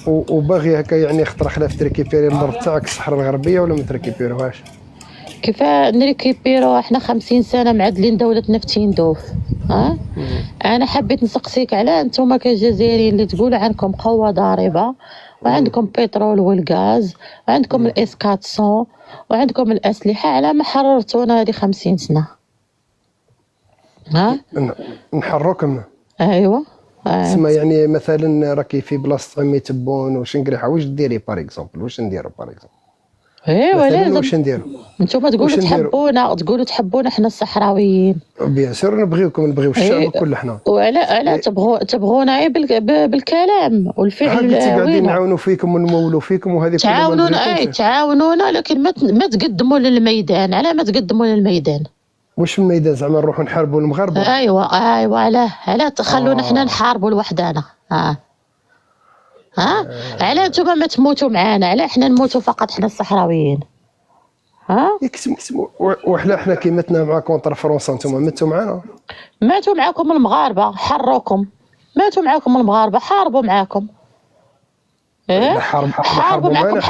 وباغي هكا يعني خطره خلاف تريكيبيري الارض تاعك الصحراء الغربيه ولا ما تريكيبيروهاش؟ كيف نريكيبيرو؟ احنا 50 سنه معدلين دولتنا في تيندوف. انا حبيت نسقسيك على انتم كجزائريين اللي تقولوا عنكم قوه ضاربه وعندكم بترول والغاز وعندكم الاس 400 وعندكم الاسلحه، على ما حررتونا هذه 50 سنه؟ نحركم. ايوا تسمى يعني مثلا راكي في بلاصه عمي تبون واش نقريحه، واش ديري باغ اكزومبل، واش نديرو باغ اكزومبل؟ ايوا لازم. واش نديرو؟ نتوما تقولوا تحبونا حنا الصحراويين. بيان سور نبغيوكم، نبغيو الشعب كل حنا. وعلى تبغونا بالكلام والفعل. انت قاعدين نعاونوا فيكم ونمولوا فيكم وهذه كلها تعاونونا لكن ما تقدموا للميدان. علاه ما تقدموا للميدان؟ واش الميدان زعما نروحوا نحاربوا المغاربه؟ ايوا علاه تخلونا حنا نحاربوا لوحدنا؟ علاه نتوما ما تموتوا معانا؟ علاه حنا نموتوا فقط حنا الصحراويين؟ وحنا كي متنا مع كونتر فرنسا نتوما متوا معانا؟ ماتوا معاكم المغاربه، حروكم. ماتوا معاكم المغاربه، حاربوا معاكم. حاربوا معاكم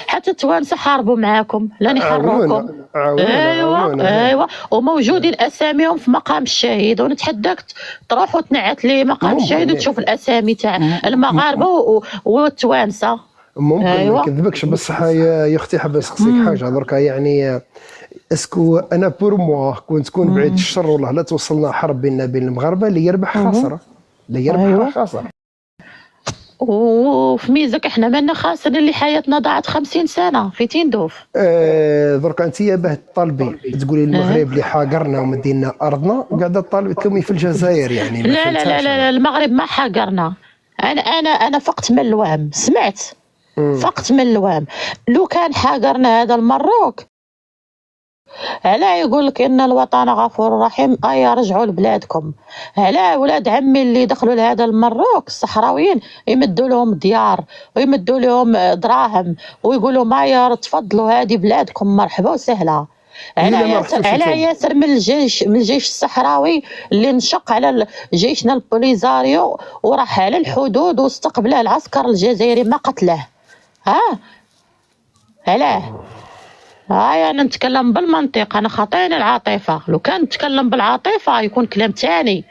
حتى التوانسه حاربوا معاكم، لن يحرروكم. ايوا وموجودين اساميهم في مقام الشهيد، ونتحداك تروح وتنعت لي مقام الشهيد وتشوف الاسامي تاع المغاربه والتوانسه. ممكن ما نكذبكش، بصح يا اختي حاب نسقسيك حاجه دركا، يعني اسكو انا بور موا كون تكون بعيد الشر والله لا توصلنا حرب بيننا بين المغاربه اللي يربح خاسره، اللي يربح خاسره. وفي ميزك احنا مالنا خاسرين اللي حياتنا ضاعت 50 سنه في تيندوف. دركا انت باه تطالبي تقولي المغرب اللي حاقرنا ومدينا ارضنا، قاعده تطالبي تلومي في الجزائر يعني؟ لا المغرب ما حاقرنا. انا فقت من الوهم، سمعت؟ فقت من الوهم. لو كان حاقرنا هذا المروك، علاه يقول لك ان الوطن غفور رحيم؟ رجعوا لبلادكم. علاه ولاد عمي اللي دخلوا لهذا المروك الصحراويين يمدوا لهم ديار ويمدوا لهم دراهم ويقولوا مايا تفضلوا هذه بلادكم مرحبا وسهلا؟ على ياسر من الجيش الصحراوي اللي انشق على جيشنا البوليزاريو وراح على الحدود واستقبله العسكر الجزائري ما قتله. علاه؟ أنا نتكلم بالمنطق، أنا خاطيني العاطفة. لو كان نتكلم بالعاطفة يكون كلام تاني،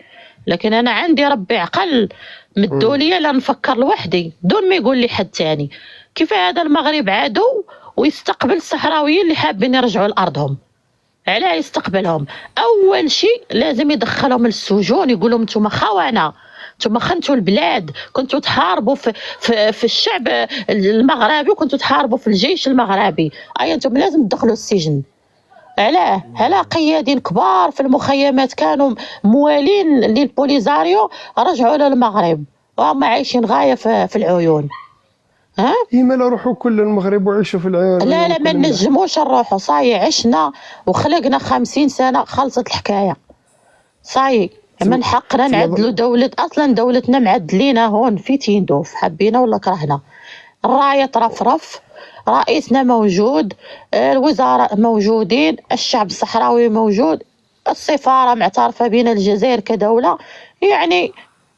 لكن أنا عندي ربي عقل مدولية لا نفكر لوحدي دون ما يقول لي حد تاني. كيف هذا المغرب عدو ويستقبل الصحراويين اللي حابين يرجعوا لأرضهم؟ علاه يستقبلهم؟ أول شيء لازم يدخلهم للسجون، يقول لهم انتم خونة، انتم خنتوا البلاد، كنتوا تحاربوا في الشعب المغربي وكنتوا تحاربوا في الجيش المغربي، انتم لازم تدخلوا السجن. علاه قيادين كبار في المخيمات كانوا موالين للبوليزاريو رجعوا للمغرب وهم عايشين غايه في العيون. ما لا روحوا كل المغرب وعيشوا في العيون. لا ما نجموش نروحوا، صاي عشنا وخلقنا 50 سنه، خلصت الحكايه صاي. من حقنا نعدلوا دولة، أصلا دولتنا معدلينها هون في تيندوف، حبينا ولا كرهنا. الراية ترفرف، رئيسنا موجود، الوزراء موجودين، الشعب الصحراوي موجود، السفارة معترفة بين الجزائر كدولة، يعني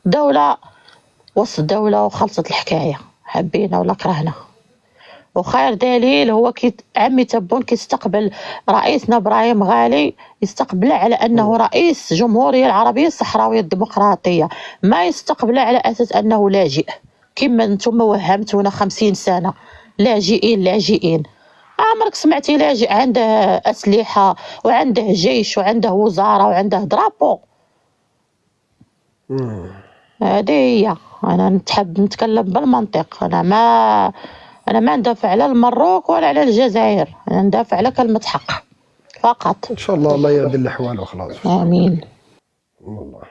دولة وسط دولة وخلصت الحكاية، حبينا ولا كرهنا. وخير دليل هو كي عمي تبون كيستقبل رئيسنا ابراهيم غالي، يستقبله على انه رئيس جمهورية العربية الصحراوية الديمقراطية، ما يستقبله على اساس انه لاجئ كما انتم وهمتونا 50 سنة. لاجئين. عمرك سمعتي لاجئ عنده اسلحة وعنده جيش وعنده وزارة وعنده درابو؟ هذه هي. انا نتحب نتكلم بالمنطق، أنا ما ندافع على المروك ولا على الجزائر، أنا ندافع على كلمة حق فقط. إن شاء الله يعدل الأحوال وخلاص. آمين. والله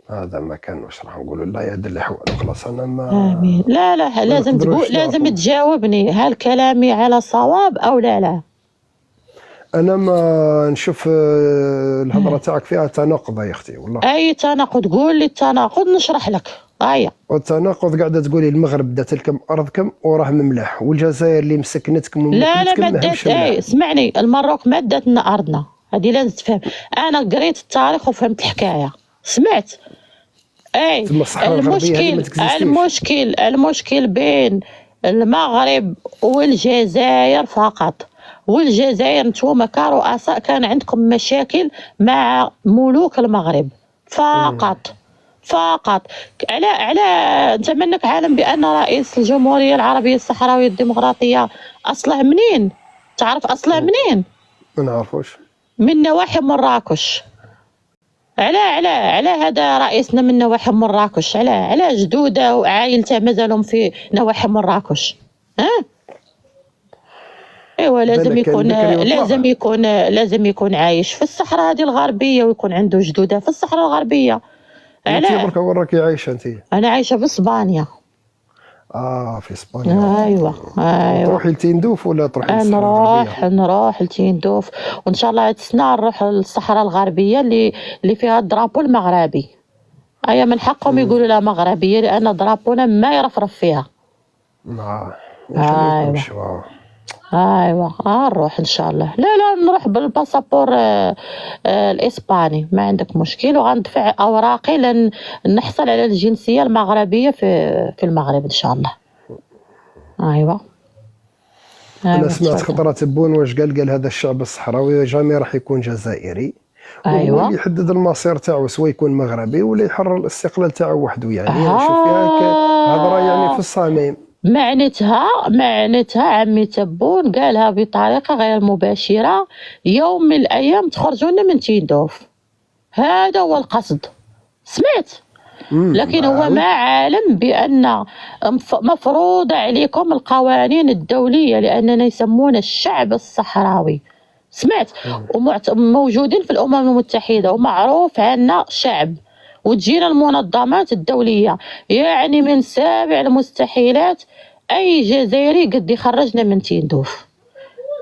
هذا ما كان واش راح نقولوا، لا يعدل الأحوال وخلاص. أنا ما آمين. لا لازم تقول، لازم تجاوبني هل كلامي على صواب أو لا. أنا ما نشوف الهضرة تاعك فيها تناقض يا أختي والله. أي تناقض؟ قول لي التناقض نشرح لك. والتناقض قاعده تقولي المغرب دات لكم ارضكم وراه مملح، والجزائر اللي مسكنتكم وملكتكم ما دات. اسمعني، المروك ما دات لنا ارضنا، هذه لازم تفهم. انا قريت التاريخ وفهمت الحكايه، سمعت اي تما الصحراء الغربيه هذه ما تكزيستيش. المشكل بين المغرب والجزائر فقط. والجزائر نتوما كرؤساء كان عندكم مشاكل مع ملوك المغرب فقط. على انت منك عالم بان رئيس الجمهوريه العربيه الصحراويه الديمقراطيه اصله منين؟ تعرف اصله منين؟ ما نعرفوش. من نواحي مراكش. على هذا رئيسنا من نواحي مراكش، على جدوده وعائلته مازالهم في نواحي مراكش. ايوا لازم يكون عايش في الصحراء هذه الغربيه ويكون عنده جدوده في الصحراء الغربيه. انت برك وين راكي عايشه انت؟ انا عايشه في اسبانيا. في اسبانيا. ايوا تروحي لتندوف ولا تروحي للصحراء الغربيه؟ نروح لتندوف، وان شاء الله هاد السنه نروح للصحراء الغربيه اللي فيها الدرابو المغربي. من حقهم يقولوا لها مغربيه لان درابونا ما يرفرف فيها. ايوا نروح ان شاء الله. لا نروح بالباسابور الاسباني، ما عندك مشكل، وغندفع اوراقي لن نحصل على الجنسيه المغربيه في المغرب ان شاء الله. ايوا انا سمعت خطره تبون واش قال هذا الشعب الصحراوي جامي راح يكون جزائري. ايوا هو اللي يحدد المصير تاعو، سواء يكون مغربي ولا يحرر الاستقلال تاعو وحده. يعني نشوف فيها هضره يعني في الصميم. معناتها عمي تبون قالها بطريقة غير مباشرة، يوم من الأيام تخرجون من تندوف، هذا هو القصد. سمعت؟ لكن هو ما عالم بأن مفروض عليكم القوانين الدولية لأننا يسمون الشعب الصحراوي. سمعت؟ وموجودين في الأمم المتحدة ومعروف عنا شعب، وتجينا المنظمات الدولية. يعني من سابع المستحيلات أي جزائري قد يخرجنا من تندوف.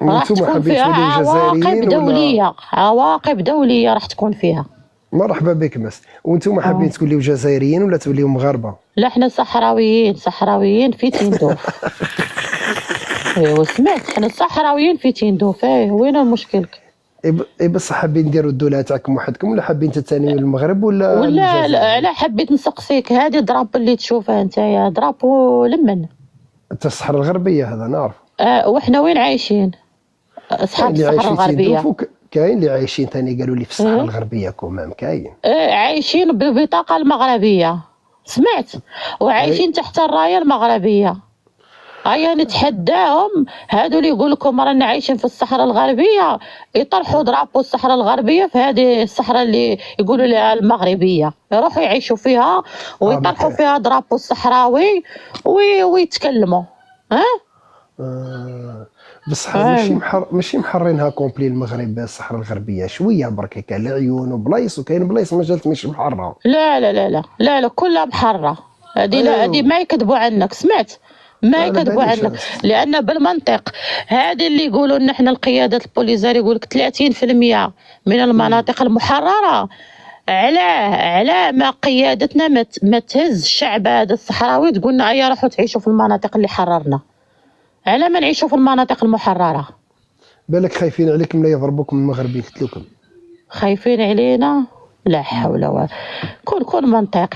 راح تكون فيها عواقب دولية راح تكون فيها. مرحبا بك مس. وانتم حابين توليو جزائريين ولا توليو مغاربة؟ لا احنا صحراويين في تندوف. ايوا سمعت، احنا صحراويين في تندوف. وين المشكل؟ بس حابين نديروا الدوله تاعكم وحدكم ولا حابين تتانيوا المغرب ولا لا حبيت نسقسيك، هذه دراب اللي تشوفها انت يا درابو لمن؟ انت الصحراء الغربيه هذا نعرف. واحنا وين عايشين؟ اصحاب الصحراء الغربيه. كاين اللي عايشين ثاني قالوا لي في الصحراء الغربيه كمام كاين. عايشين بالبطاقه المغربيه. سمعت؟ وعايشين تحت الرايه المغربيه. نتحداهم هادو اللي يقول لكم رانا عايشين في الصحراء الغربيه، يطرحوا درابو الصحراء الغربيه في هذه الصحراء اللي يقولوا لها المغربيه، يروحوا يعيشوا فيها ويطرحوا فيها درابو الصحراوي ويتكلموا. بصح ماشي محرينها كومبلي المغرب الصحراء الغربيه، شويه برك هكا العيون وبلايص، وكاين بلايص مازالت مش محرره. لا كلها محرره. هذه ما يكذبوا عنك. سمعت؟ ما يكذبوا عنك، لان بالمنطق هذه اللي يقولوا ان احنا القيادات البوليزار يقول لك 30% من المناطق المحرره. على ما قيادتنا ما تهز الشعب هذا الصحراوي تقولنا راحوا تعيشوا في المناطق اللي حررنا، على ما نعيشوا في المناطق المحرره. بالك خايفين عليكم لا يضربوكم المغرب يقتلوكم؟ خايفين علينا؟ لا حول ولا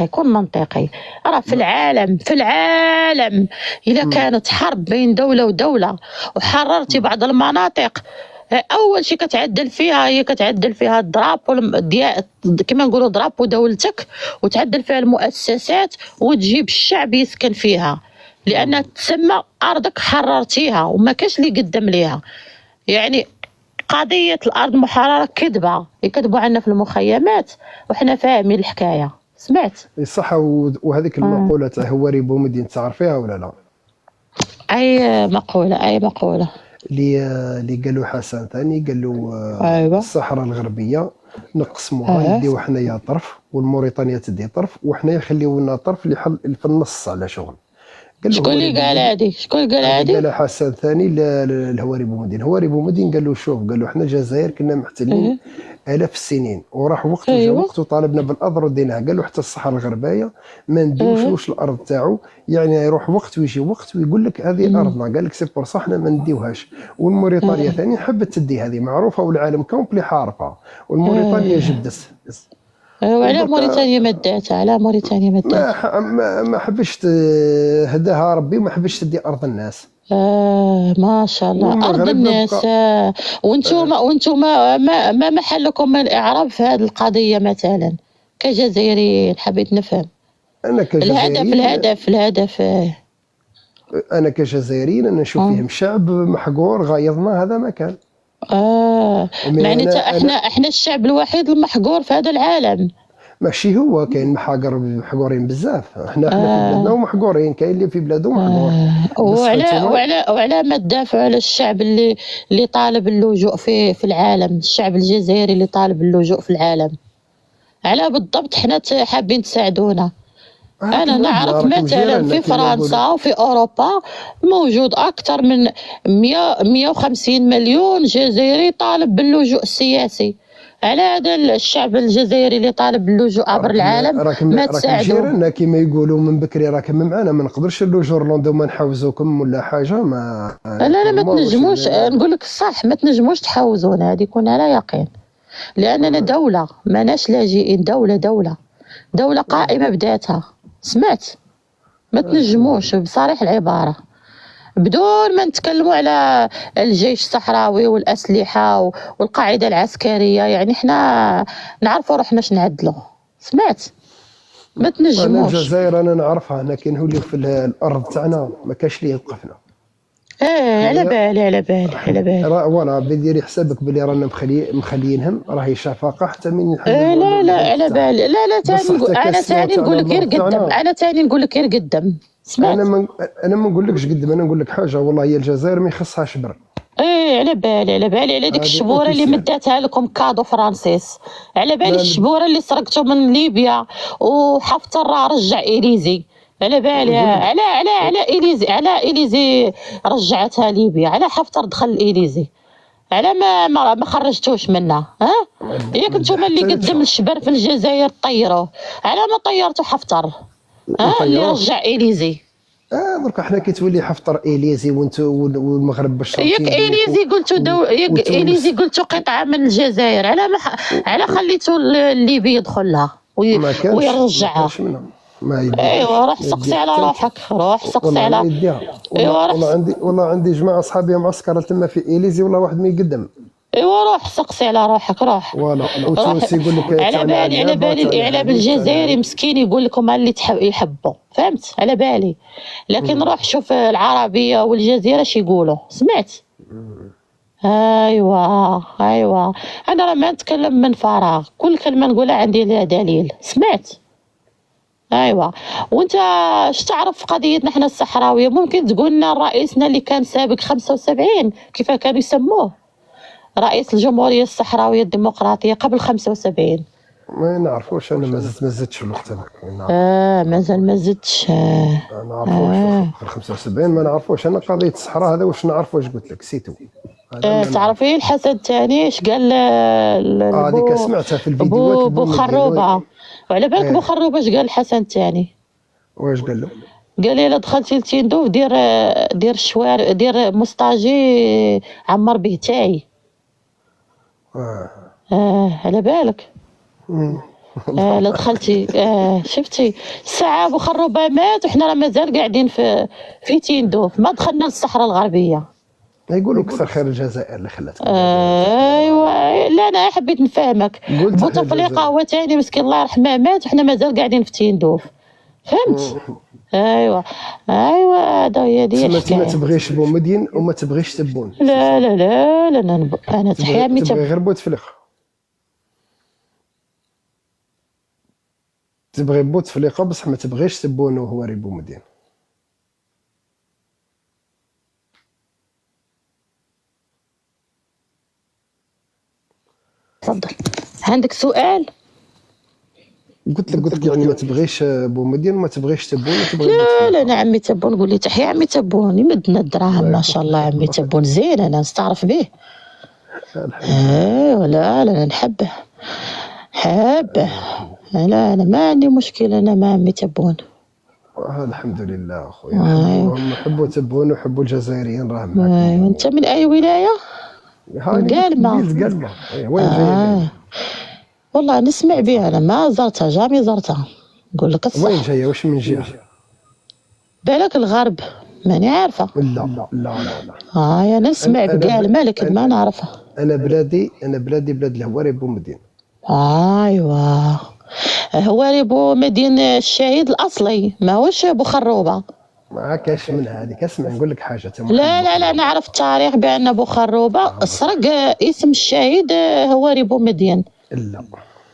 كن منطقي. راه في العالم اذا كانت حرب بين دوله ودوله وحررتي بعض المناطق، اول شيء كتعدل فيها الضراب كما نقولوا ضراب ودولتك، وتعدل فيها المؤسسات وتجيب الشعب يسكن فيها، لان تسمى ارضك حررتيها وما كاش اللي قدم ليها. يعني قضية الأرض محررة كذبة، يكذبوا عنا في المخيمات وحنا فاهمين الحكاية. سمعت؟ صح. وهذيك المقولة تاع هواري بومدين تعرفيها ولا لا؟ أي مقولة اللي قالوا حسن ثاني، قالوا الصحراء الغربية نقسموها، يديو حنايا طرف والموريتانيا تدي طرف، وحنايا يخليو لنا طرف اللي في النص على شغل. شكون اللي قال هذه؟ قال حسن ثاني الهواري بومدين. هواري بومدين قال له شوف، قال له احنا الجزائر كنا محتلين آلاف السنين، وراح وقت وجا وقت وطالبنا بالارض رديناها. قال له حتى الصحراء الغربيه ما نديوش الارض تاعو، يعني يروح وقت ويجي وقت ويقول لك هذه ارضنا، قال لك سي بور صح حنا ما نديوهاش. والموريتانيا ثاني حبت تدي، هذه معروفه والعالم كومبلي حارفه، والموريتانيا جبدت. وعلى دركا موريتانيا ما داتها، على موريتانيا ما ما داتها. ح- ما حبش هداها ربي، وما حبش تدي ارض الناس. ما شاء الله أرض والمغرب الناس. بقى. وانتوما ما محلكم من الإعراب في هذه القضية مثلا كجزائريين؟ حبيت نفهم انا الهدف كجزائري، الهدف الهدف. انا كجزائري انا نشوف آه. فيهم شعب محقور غايظنا، هذا ما كان. مي معناتها احنا الشعب الوحيد المحقور في هذا العالم. ماشي هو كاين محقورين بزاف، احنا في بلادنا آه. ومحقورين، كاين اللي في بلادو محقور. بس وعلى هانتوما وعلى ما تدافعوا على الشعب اللي طالب اللجوء في العالم، الشعب الجزائري اللي طالب اللجوء في العالم، على بالضبط حنا حابين تساعدونا. أنا راكم عندنا، نعرف راكم مثلا جيراننا في كيما يقولوا. فرنسا وفي أوروبا موجود أكثر من 150 مليون جزائري طالب باللجوء السياسي. على هذا الشعب الجزائري اللي طالب اللجوء عبر العالم ما راكم تساعدوه. جيراننا كيما يقولوا من بكري، راكم معنا، ما نقدرش اللوجور لوندو ما نحوزوكم ولا حاجه. ما لا ما ما واش تنجموش، نقول لك الصح، ما تنجموش تحوزونا، هذه يكون على يقين. لأننا دولة، ماناش لاجئين، دولة قائمة بذاتها. سمعت؟ ما تنجموش بصريح العبارة بدون ما نتكلموا على الجيش الصحراوي والأسلحة والقاعدة العسكرية. يعني احنا نعرفوا روحنا اش نعدلوا. سمعت؟ ما انا تنجموش. الجزائر انا نعرفها، انا كي نولي في الارض تاعنا ما كاش اللي يوقفنا. على بالي. فوالا بديري حسابك بلي رانا مخليينهم راهي شفقه حتى من يحل لا على بالي. لا تاني نقول، انا تاني نقول لك غير قدام، انا تاني نقول لك غير قدام. سمعت؟ انا ما نقولكش قدام، انا نقول لك حاجه، والله هي الجزائر ما يخصهاش بر. على بالي على ديك الشبوره اللي مداتها لكم كادو فرانسيس. على بالي الشبوره اللي سرقتوا من ليبيا وحفتر رجع إليزي. على بالي على إليزي رجعتها ليبيا، على حفتر دخل إليزي، على ما خرجتوش منها. ياك نتوما اللي قدم الشبر في الجزائر طيروه، على ما طيرتوا حفتر اللي رجع إليزي. درك حنا كي تولي حفتر إليزي والمغرب بالشرطين، ياك إليزي قلتوا ياك إليزي قلتوا قطعة من الجزائر، على خليتوا الليبي يدخل لها ويرجعها. ايوا روح سقسي على روحك، روح سقسي على. والله عندي جماعه اصحابي معسكر تما في إليزي، والله واحد ما يقدم. ايوا روح سقسي على روحك، روح. والتونسي يقول لك على بالي الاعلام الجزائري مسكين يقول لكم اللي يحبوا، فهمت؟ على بالي. لكن روح شوف العربيه والجزيره اش يقولوا. سمعت؟ ايوا انا راه ما نتكلم من فراغ، كل كلمه نقولها عندي لها دليل. سمعت؟ ايوا. وانت اش تعرف في قضيتنا احنا الصحراويه؟ ممكن تقول لنا رئيسنا اللي كان سابق 75 كيف كانوا يسموه؟ رئيس الجمهوريه الصحراويه الديمقراطيه قبل 75. ما نعرفوش، انا ما زدتش في الوقت هذاك. مازال ما زدتش. ما نعرفوش في 75، ما نعرفوش. انا قضيه الصحراء هذا واش نعرف، واش قلت لك سيتو. تعرفي الحسن الثاني اش قال؟ هذيك سمعتها في الفيديوهات. بو خروبه. وعلى بالك بو خروبه اش قال الحسن الثاني؟ واش قال له؟ قال لي الا دخلتي لتيندوف دير الشوارع، دير مستاجي عمر به تاعي. على بالك. لا دخلتي. شفتي الساعه ابو خروبه مات وحنا راه مازال قاعدين في تيندوف، ما دخلنا للصحراء الغربيه. يقولوا كثر خير الجزائر اللي خلاتك. ايوا لا انا حبيت نفهمك. بوتفليقه هو ثاني مسكين الله يرحمه مات وحنا مازال قاعدين في تيندوف، فهمت؟ ايوا هذا هي دي الحكايه. ما تبغيش بومدين وما تبغيش تبون. لا انا تحيا مي تبغي غير بوتفليقه، تبغي بوتفليقه بصح ما تبغيش تبون وهو ريبو مدين. تفضل، عندك سؤال؟ قلت لك يعني ما تبغيش بومدين وما تبغيش تبون وتبغي لا انا عمي تبون. قول لي تحيا عمي تبون، يمدنا الدراهم ما شاء الله. عمي تبون زين، انا نستعرف به. لا انا نحبه. لا انا ما عندي مشكله انا مع عمي تبون. الحمد لله اخويا. هم يحبوا تبون ويحبوا الجزائريين. راه معاك. وانت من اي ولايه؟ قلمه. وين جاي؟ والله نسمع بها انا، ما زرتها، جامي زرتها، نقول لك وين الصح. جايه؟ واش من جهه؟ بالك الغرب، ماني عارفه. لا لا لا لا. يا نسمع بقال مالك انا ما نعرفها. انا بلادي بلاد الهواري بومدين. ايوا، هو بو مدينة الشهيد الاصلي، ماهوش بو خروبه. ما كاش من هذيك. اسمع نقول لك حاجه، تا محمد لا لا لا، بوخروبه. نعرف التاريخ بان بو خروبه سرق اسم الشهيد هواري بومدين. لا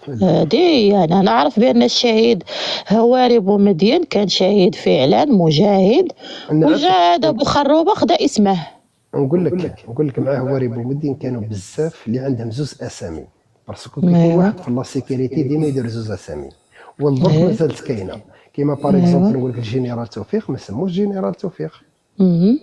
لا. دي انا نعرف بان الشهيد هواري بومدين كان شهيد فعلا مجاهد، وجا نعرف. هذا بو خروبه خدا اسمه. نقول لك مع هواري بومدين كانوا بزاف اللي عندهم زوز اسامي، باسكو كيكون ايوا واحد في لا سيكوريتي ديما يدير زوز اسامي، والدرك ايوا مازالت كاينه. كيما باغ ايوا. اكزومبل نقول لك الجنرال توفيق ما سموش جنرال توفيق، مهم.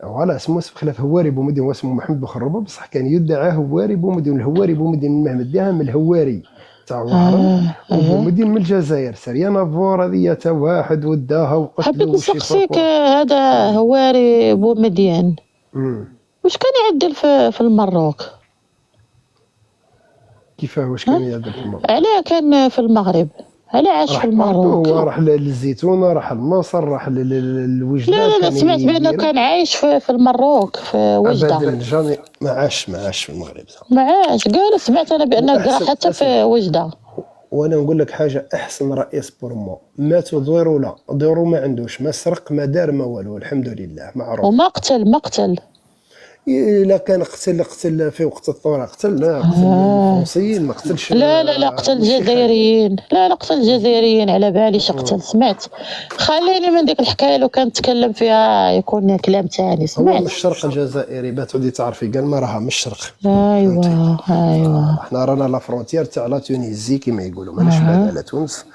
فوالا اسمه بخلاف هواري بومدين واسمه محمد بوخروبه، بصح كان يدعى هواري بومدين. الهواري بومدين من مهما داها من الهواري تاع وهران، اها. وبومدين من الجزائر. سريانا فور هذه تا واحد وداها حبيت وقتلو وشي نسقسيك، باركور. هذا هواري بومدين أمم. واش كان يعدل في المروك؟ كيفاه واش ها؟ كان يدير في المغرب؟ علاه كان في المغرب؟ علاه عاش في راح بارتو، المروك؟ هو راح للزيتونه، راح لمصر، راح لا لوجده، لا لا، كان سمعت بأنه يدير. كان عايش في المروك في وجدة. ابدا جاني ما عاش في المغرب. ما عاش، قال سمعت أنا بأنه قرا واحسن حتى اسمع، في وجدة. وانا نقول لك حاجه، احسن رئيس بور ماتوا دورو، لا دورو ما عندوش، ما سرق ما دار ما والو، الحمد لله معروف. وما قتل، ما قتل. الا كان قتل في وقت الثوره، لا قتل الفرنسيين، ما قتلش لا لا لا، قتل الشيخ. الجزائريين. لا لا، قتل الجزائريين، على باليش قتل. سمعت. خليني من ديك الحكايه لو كان تكلم فيها يكون كلام تاني. هو سمعت. من الشرق الجزائري، بتعودي تعرفي، قال ما راها من الشرق. ايوا ايوا. احنا رانا لا فرونتيير تاع لا تونيزي كيما يقولوا، ماناش بعاد على تونس.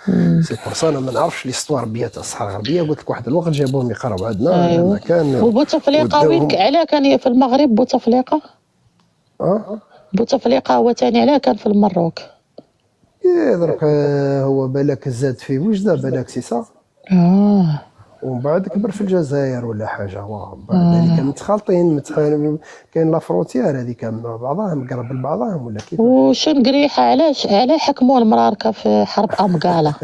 سي بور سا انا ما نعرفش ليستوار بيا تاع الصحراء الغربيه. قلت لك واحد الوقت جابوهم يقراو عندنا ايوا. مكان وبوتفليقه وين وداوهم. علاه كان في المغرب؟ بوتفليقه، اه بوتفليقه هو تاني علاه كان في المروك. درك هو بالك زاد في وجده، بالك سي صا، اه ومن بعد كبر في الجزائر ولا حاجه. ومن بعد هذيك متخالطين كاين لا فرونتيير هذيك مع بعضهم، قرب لبعضهم ولا كيف. وشن قريحه، علاش علاه حكموا المراركه في حرب امقاله؟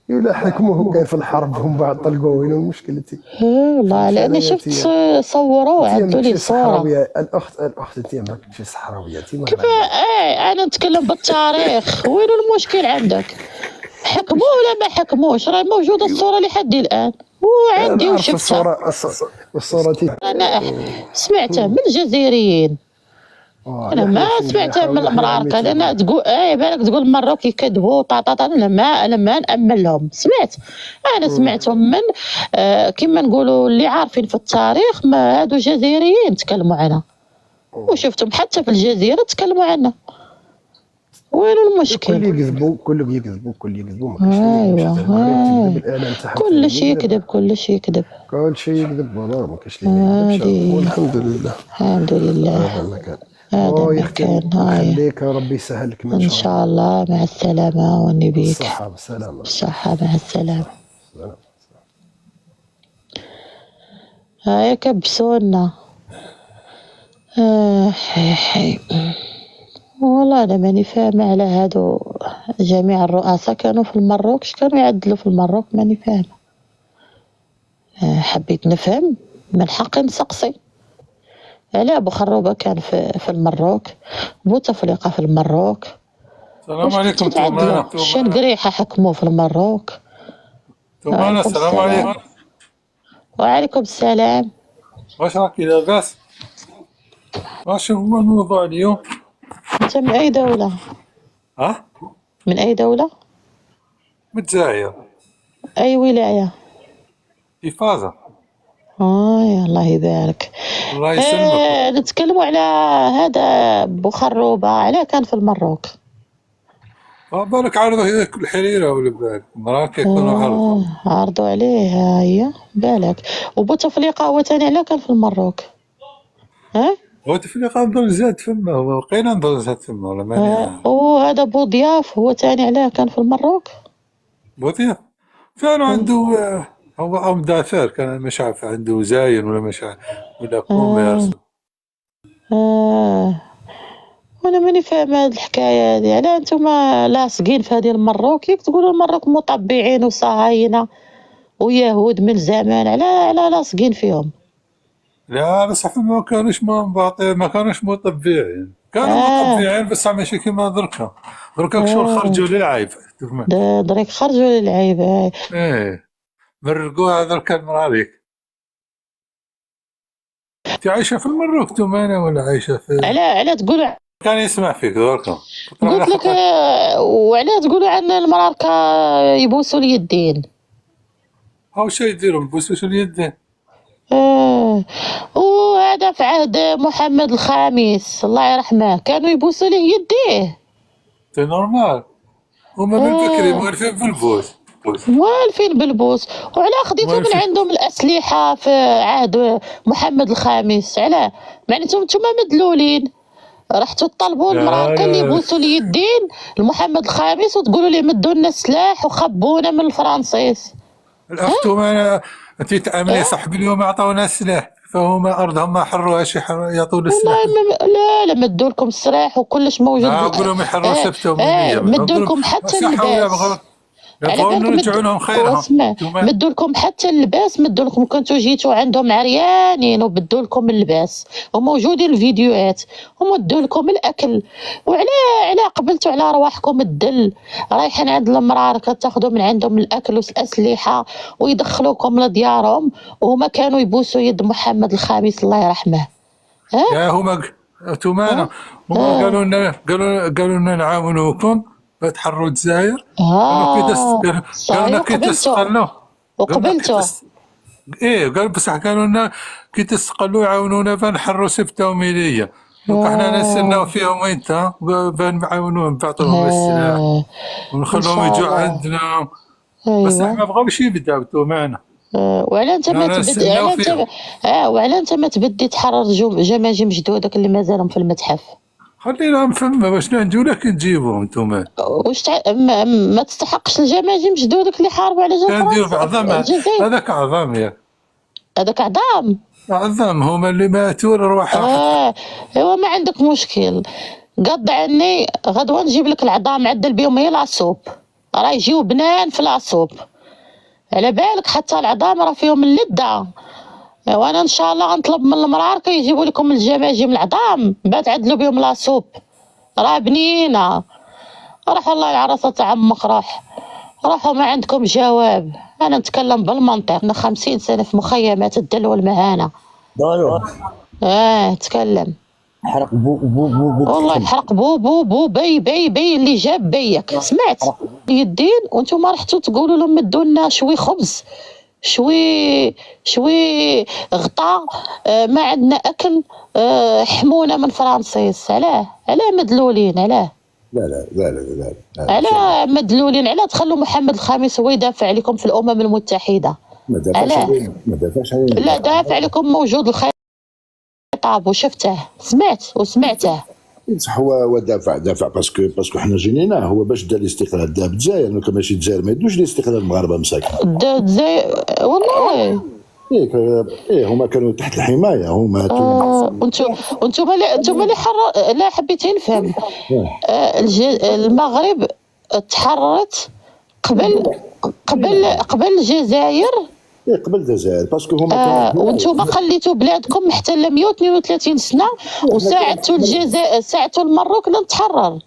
يلا حكموه كان في الحرب، ومن بعد طلقوه. وين المشكله تي؟ والله لاني شفت صوروه عدوا لي صوره. صحراويه الاخت انت ما كنتش صحراويه انت، ما كيف؟ انا نتكلم بالتاريخ، وين المشكل عندك؟ حكموه ولا ما حكموش؟ راه موجوده الصوره لحد الان وعندي وشفتها. الصوره تي انا سمعتها من الجزائريين، انا ما سمعتها من المراركه. لان تقول بالك تقول المروك يكذبوا طاطا، انا ما نامن لهم. سمعت، انا سمعتهم من كما نقولوا اللي عارفين في التاريخ، ما هادو جزائريين تكلموا عنها، وشفتهم حتى في الجزيره تكلموا عنها. وين المشكل؟ كل يكذبوا ما كاينش. كل شيء يكذب، كل شيء يكذب، كل شيء يكذب، والله ما كاينش اللي ما يكذبش. والحمد لله، الحمد لله. هذا المكان. هذا المكان. خليك ربي يسهل لك ان شاء الله. مع السلامه والنبيك. الصحة والسلامة. الصحه، مع السلامه. هاي كبسونا. حي. والله انا ماني فاهمه على هادو جميع الرؤساء كانوا في المروك، اش كانوا يعدلوا في المروك؟ ماني فاهمه. حبيت نفهم، من حقي نسقسي. علاه بوخروبه كان في المروك، بوتفليقه في المروك. السلام عليكم تومانا. شن قريحه حكموه في المروك؟ تومانا السلام عليكم. وعليكم السلام. واش راكي لاباس؟ واش هو الموضوع اليوم؟ انت من اي دوله؟ ها؟ من اي دوله؟ من الجزائر. اي ولايه؟ في فازا. يا الله يبارك. الله يسلمك. نتكلموا على هذا بوخروبه، علاه كان في المروك؟ بالك عرضوا هذاك الحريره ولا بالك مراك يكونوا عرضوا. عرضوا عليه. هي بالك. وبوتفليقه هو تاني علاه كان في المروك؟ بوتفليقه نظن زاد فما، هو بقينا نظن زاد فما ولا ماني. وهذا بوضياف هو تاني علاه كان في المروك؟ بوضياف كانوا عنده هو عم دافر، كان مش عارف عنده زاين ولا مش عارف ولا كوميرس. انا ماني فاهمه هاد الحكايه هادي، علاه نتوما لاصقين في هذه المروك؟ كيف تقولوا المروك مطبعين وصهاينه ويهود من زمان، علاه لاصقين فيهم؟ لا بصح ما كانوش منباطين، ما كانوش مطبعين، كانوا مطبعين بس ماشي كيما دركا. دركا شغل خرجوا للعيب تفهم. دريك خرجوا للعيب. ايه مرقوها دركا المراريك. انت عايشه في المروك تومانه ولا عايشه في؟ علاه تقولوا؟ كان يسمع فيك دركا. قلت لك وعلاه تقولوا عن المراركه يبوسوا اليدين؟ هاو شي يديروا بوسوس اليدين. وهذا في عهد محمد الخامس الله يرحمه كانوا يبوسوا له يديه. سي نورمال، هما من بكري موالفين بالبوس. موالفين بالبوس. وعلاه خديتوا من موالفين. عندهم الأسلحة في عهد محمد الخامس؟ علاه؟ معناتهم نتوما مدلولين، رحتوا تطلبوا لا المراركه اللي لا يبوسوا اليدين لمحمد الخامس وتقولوا لي مدوا لنا السلاح وخبونا من الفرنسيس. الاخ تومانه، انت تامني صاحبي اليوم عطاونا السلاح، فهما ارضهم ما حروها شي يعطونا السلاح. لا مدوا لكم السلاح وكلش موجود. نقول لهم يحروا سبته ومنيه. مدوا لكم حتى اللباس. نبغوا نرجعوا لهم خيرهم. مدوا لكم حتى اللباس، مدوا لكم، كنتوا جيتوا عندهم عريانين وبدوا لكم اللباس وموجودين الفيديوهات، ومدوا لكم الاكل. وعلاه قبلتوا على رواحكم الدل، رايحين عند المراركه تاخذوا من عندهم الاكل والاسلحه ويدخلوكم لديارهم، وهما كانوا يبوسوا يد محمد الخامس الله يرحمه. يا هما تومانه، هما قالوا لنا نعاونوكم تحرروا الجزائر. قالوا كي تستقلوا وقبلتوا. ايه قالوا بصح قالوا لنا كي تستقلوا يعاونونا بنحرروا سبته وميليه. احنا نستناو فيهم انت بنعاونوهم بعطوهم السلاح ونخلوهم يجوا عندنا. بس احنا ما بغاوش يبداو تومانه. وعلى انت ما تبدي وعلى انت ما تبدي تحرر جماجم جدودك اللي مازالهم في المتحف؟ خليناهم فما باش نجيو لك نجيبوهم نتوما. واش ما تستحقش الجماجم جدودك اللي حاربوا على جزائر؟ نديروا بعظام هذاك عظام ياك. هذاك عظام هما اللي ماتوا الارواح. ايوا ما عندك مشكل، قض عني غدوه نجيب لك العظام عدل بهم هي لاصوب، راه يجيو بنان في لاصوب على بالك، حتى العظام راه فيهم اللذه. وانا ان شاء الله غنطلب من المراركه يجيبوا لكم الجماجم العظام بعد تعدلوا بهم لاصوب، راه بنينه. روح والله العرسه تاع عمك، روحوا ما عندكم جواب. انا نتكلم بالمنطق، انا 50 سنه في مخيمات الدل والمهانه. تكلم. حرق بو والله حرق بو بي اللي جاب بيك. سمعت اليدين وانتم رحتوا تقولوا لهم مدوا لنا شوي خبز، شوي غطاء، ما عندنا اكل، حمونا من فرنسيس. علاه مدلولين؟ علاه؟ لا علاه مدلولين؟ علاه تخلوا محمد الخامس هو يدافع عليكم في الامم المتحده؟ ما دافعش علينا. لا دافع عليكم، موجود الخطاب وشفته وسمعته. صح هو دافع باسكو حنا جينيناه هو باش دا الاستقلال دا بالجزائر، لو كان ماشي الجزائر ما يدوش الاستقلال المغاربه مساكين. دا الجزائر والله. هما كانوا تحت الحمايه هما. وانتم اللي لا حبيت نفهم. المغرب تحررت قبل الجزائر. قبل الجزائر باسكو هما وانتم خليتوا بلادكم محتله 132 سنه وساعدتوا الجزائر، ساعدتوا المروك لن تحرر.